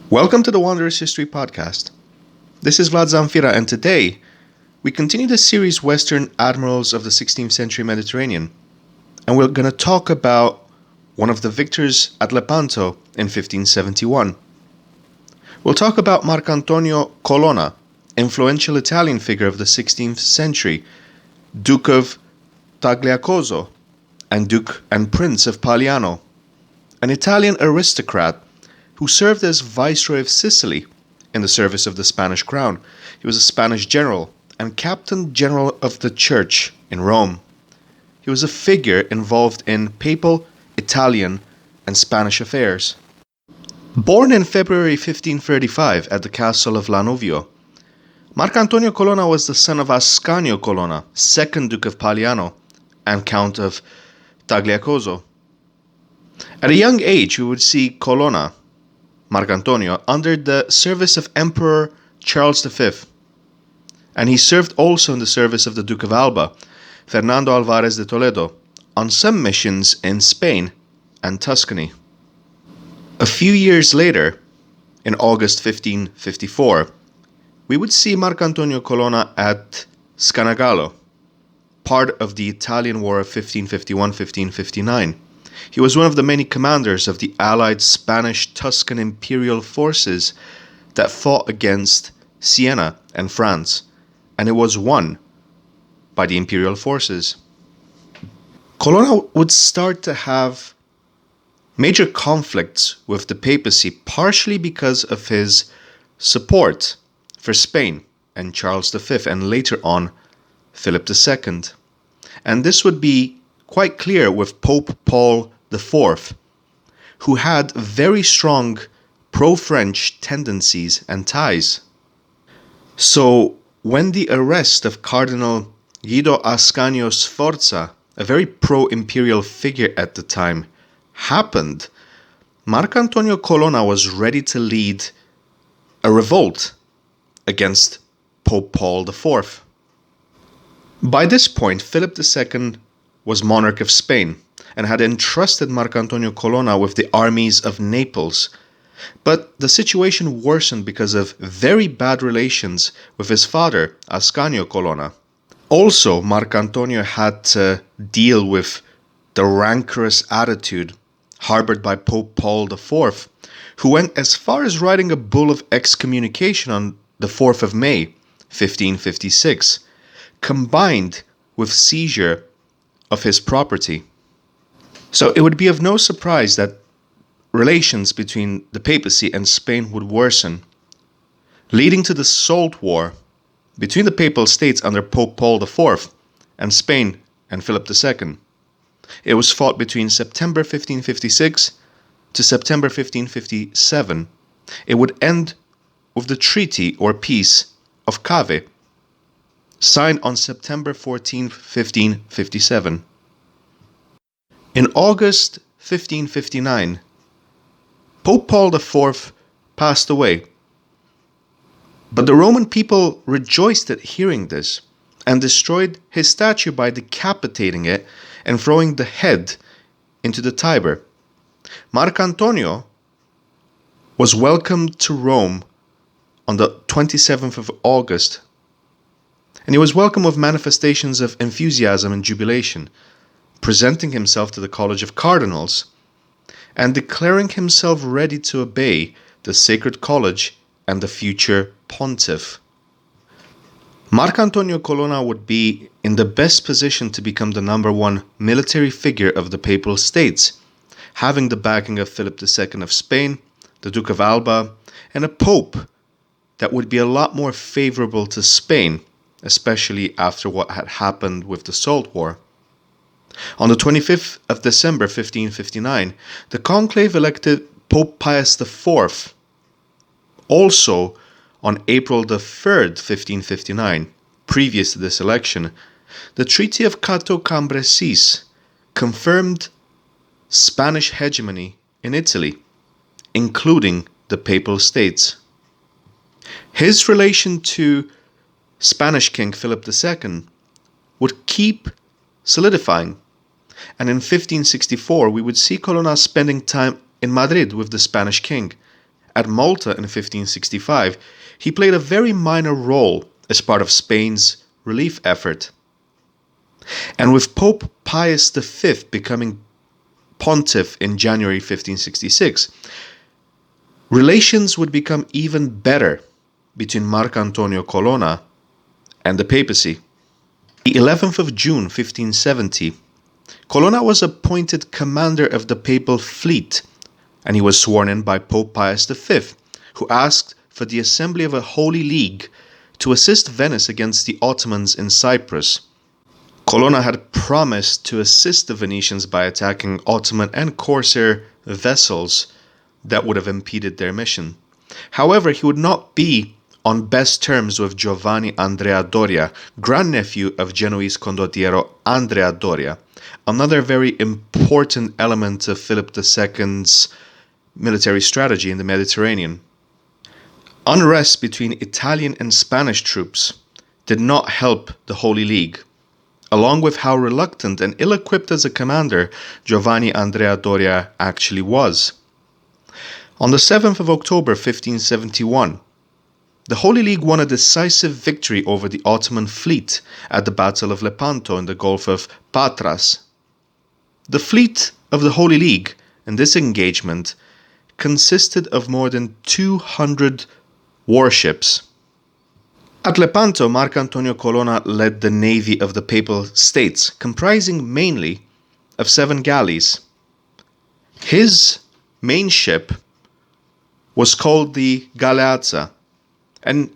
Welcome to the Wanderers History Podcast. This is Vlad Zamfira, and today we continue the series Western Admirals of the 16th century Mediterranean, and we're going to talk about one of the victors at Lepanto in 1571. We'll talk about Marcantonio Colonna, influential Italian figure of the 16th century, Duke of Tagliacozzo, and Duke and Prince of Pagliano, an Italian aristocrat who served as Viceroy of Sicily in the service of the Spanish crown. He was a Spanish general and Captain General of the Church in Rome. He was a figure involved in papal, Italian, and Spanish affairs. Born in February 1535 at the castle of Lanovio, Marcantonio Colonna was the son of Ascanio Colonna, 2nd Duke of Pagliano and Count of Tagliacozzo. At a young age, we would see Colonna, Marcantonio, under the service of Emperor Charles V, and he served also in the service of the Duke of Alba, Fernando Alvarez de Toledo, on some missions in Spain and Tuscany. A few years later, in August 1554, we would see Marcantonio Colonna at Scannagallo, part of the Italian War of 1551-1559. He was one of the many commanders of the allied Spanish-Tuscan imperial forces that fought against Siena and France, and it was won by the imperial forces. Colonna would start to have major conflicts with the papacy, partially because of his support for Spain and Charles V, and later on Philip II. And this would be quite clear with Pope Paul IV, who had very strong pro-French tendencies and ties. So when the arrest of Cardinal Guido Ascanio Sforza, a very pro-imperial figure at the time, happened, Marcantonio Colonna was ready to lead a revolt against Pope Paul IV. By this point, Philip II was monarch of Spain and had entrusted Marcantonio Colonna with the armies of Naples. But the situation worsened because of very bad relations with his father, Ascanio Colonna. Also, Marcantonio had to deal with the rancorous attitude harbored by Pope Paul IV, who went as far as writing a bull of excommunication on the 4th of May, 1556, combined with seizure of his property. So it would be of no surprise that relations between the papacy and Spain would worsen, leading to the Salt War between the Papal States under Pope Paul IV and Spain and Philip II. It was fought between September 1556 to September 1557. It would end with the Treaty or Peace of Cave, signed on September 14, 1557. In August 1559, Pope Paul IV passed away. But the Roman people rejoiced at hearing this and destroyed his statue by decapitating it and throwing the head into the Tiber. Marcantonio was welcomed to Rome on the 27th of August, and he was welcomed with manifestations of enthusiasm and jubilation, presenting himself to the College of Cardinals and declaring himself ready to obey the Sacred College and the future pontiff. Marcantonio Colonna would be in the best position to become the number one military figure of the Papal States, having the backing of Philip II of Spain, the Duke of Alba, and a pope that would be a lot more favorable to Spain, especially after what had happened with the Salt War. On the 25th of December 1559, the conclave elected Pope Pius IV. Also, on April the 3rd, 1559, previous to this election, the Treaty of Cato Cambresis confirmed Spanish hegemony in Italy, including the Papal States. His relation to Spanish King Philip II would keep solidifying, and in 1564 we would see Colonna spending time in Madrid with the Spanish king, at Malta in 1565, he played a very minor role as part of Spain's relief effort. And with Pope Pius V becoming pontiff in January 1566, relations would become even better between Marcantonio Colonna and the papacy. The 11th of June 1570, Colonna was appointed commander of the papal fleet, and he was sworn in by Pope Pius V, who asked for the assembly of a Holy League to assist Venice against the Ottomans in Cyprus. Colonna had promised to assist the Venetians by attacking Ottoman and Corsair vessels that would have impeded their mission. However, he would not be on best terms with Giovanni Andrea Doria, grandnephew of Genoese condottiero Andrea Doria, another very important element of Philip II's military strategy in the Mediterranean. Unrest between Italian and Spanish troops did not help the Holy League, along with how reluctant and ill-equipped as a commander Giovanni Andrea Doria actually was. On the 7th of October 1571, the Holy League won a decisive victory over the Ottoman fleet at the Battle of Lepanto in the Gulf of Patras. The fleet of the Holy League in this engagement consisted of more than 200 warships. At Lepanto, Marcantonio Colonna led the navy of the Papal States, comprising mainly of 7 galleys. His main ship was called the Galeazza, and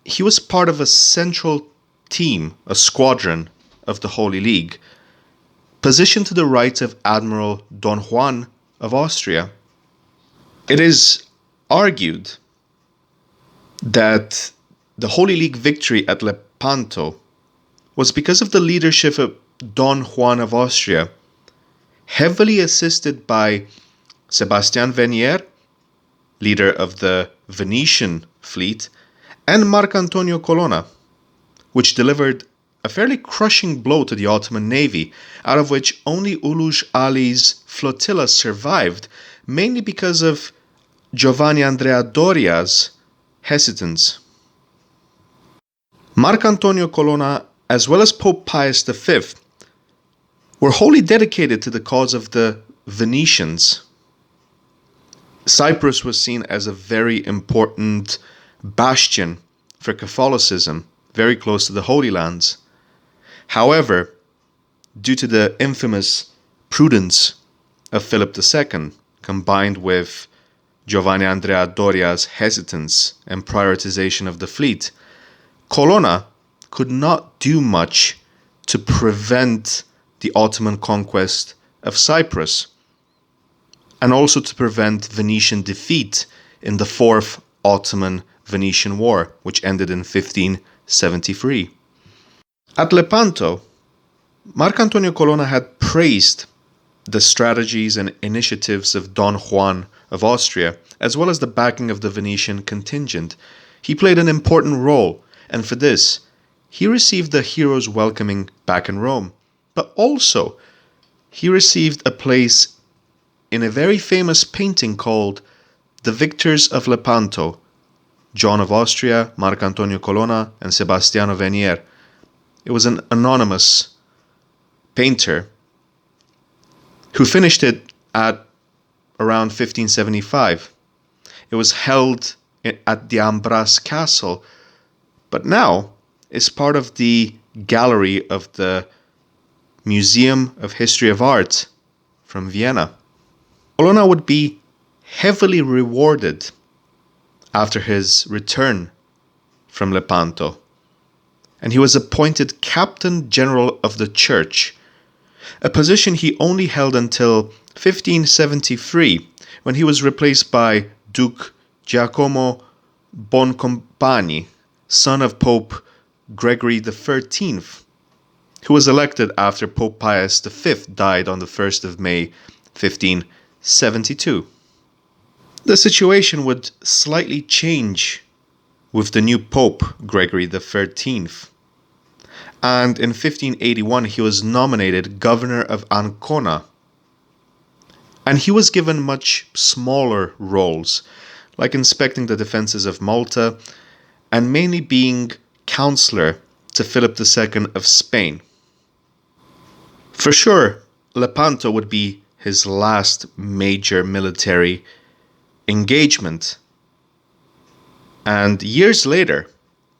he was part of a central team, a squadron of the Holy League, positioned to the right of Admiral Don Juan of Austria. It is argued that the Holy League victory at Lepanto was because of the leadership of Don Juan of Austria, heavily assisted by Sebastian Venier, leader of the Venetian fleet, and Marcantonio Colonna, which delivered a fairly crushing blow to the Ottoman navy, out of which only Ulugh Ali's flotilla survived, mainly because of Giovanni Andrea Doria's hesitance. Marcantonio Colonna, as well as Pope Pius V, were wholly dedicated to the cause of the Venetians. Cyprus was seen as a very important bastion for Catholicism, very close to the Holy Lands. However, due to the infamous prudence of Philip II, combined with Giovanni Andrea Doria's hesitance and prioritization of the fleet, Colonna could not do much to prevent the Ottoman conquest of Cyprus, and also to prevent Venetian defeat in the Fourth Ottoman-Venetian War, which ended in 1573. At Lepanto, Marcantonio Colonna had praised the strategies and initiatives of Don Juan of Austria, as well as the backing of the Venetian contingent. He played an important role, and for this, he received the hero's welcoming back in Rome. But also, he received a place in a very famous painting called The Victors of Lepanto, John of Austria, Marcantonio Colonna, and Sebastiano Venier. It was an anonymous painter who finished it at around 1575. It was held at the Ambras Castle, but now is part of the gallery of the Museum of History of Art from Vienna. Colonna would be heavily rewarded after his return from Lepanto, and he was appointed Captain General of the Church, a position he only held until 1573, when he was replaced by Duke Giacomo Boncompagni, son of Pope Gregory XIII, who was elected after Pope Pius V died on the 1st of May 1572. The situation would slightly change with the new Pope Gregory XIII, and in 1581 he was nominated governor of Ancona, and he was given much smaller roles, like inspecting the defenses of Malta and mainly being counselor to Philip II of Spain. For sure, Lepanto would be his last major military engagement. And years later,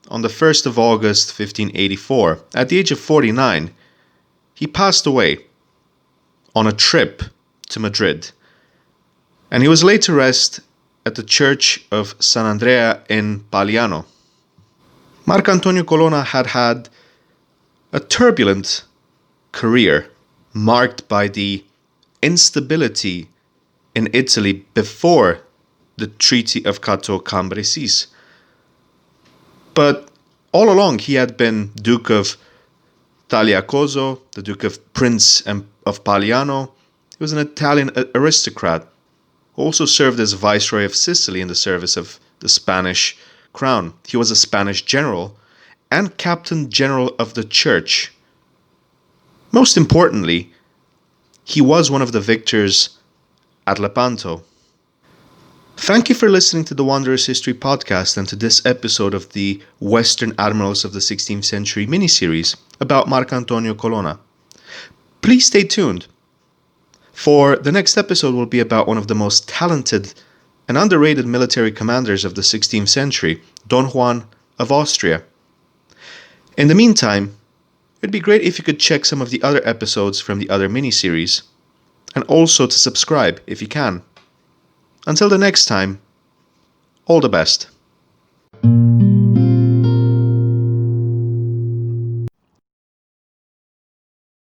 on the 1st of August 1584, at the age of 49, he passed away on a trip to Madrid. And he was laid to rest at the church of San Andrea in Pagliano. Marcantonio Colonna had a turbulent career marked by the instability in Italy before the Treaty of Cato Cambresis. But all along he had been Duke of Tagliacozzo, the Duke of Prince of Pagliano. He was an Italian aristocrat who also served as Viceroy of Sicily in the service of the Spanish crown. He was a Spanish general and Captain General of the Church. Most importantly, he was one of the victors at Lepanto. Thank you for listening to the Wanderer's History podcast and to this episode of the Western Admirals of the 16th Century miniseries about Marcantonio Colonna. Please stay tuned, for the next episode will be about one of the most talented and underrated military commanders of the 16th century, Don Juan of Austria. In the meantime, it'd be great if you could check some of the other episodes from the other miniseries, and also to subscribe if you can. Until the next time, all the best.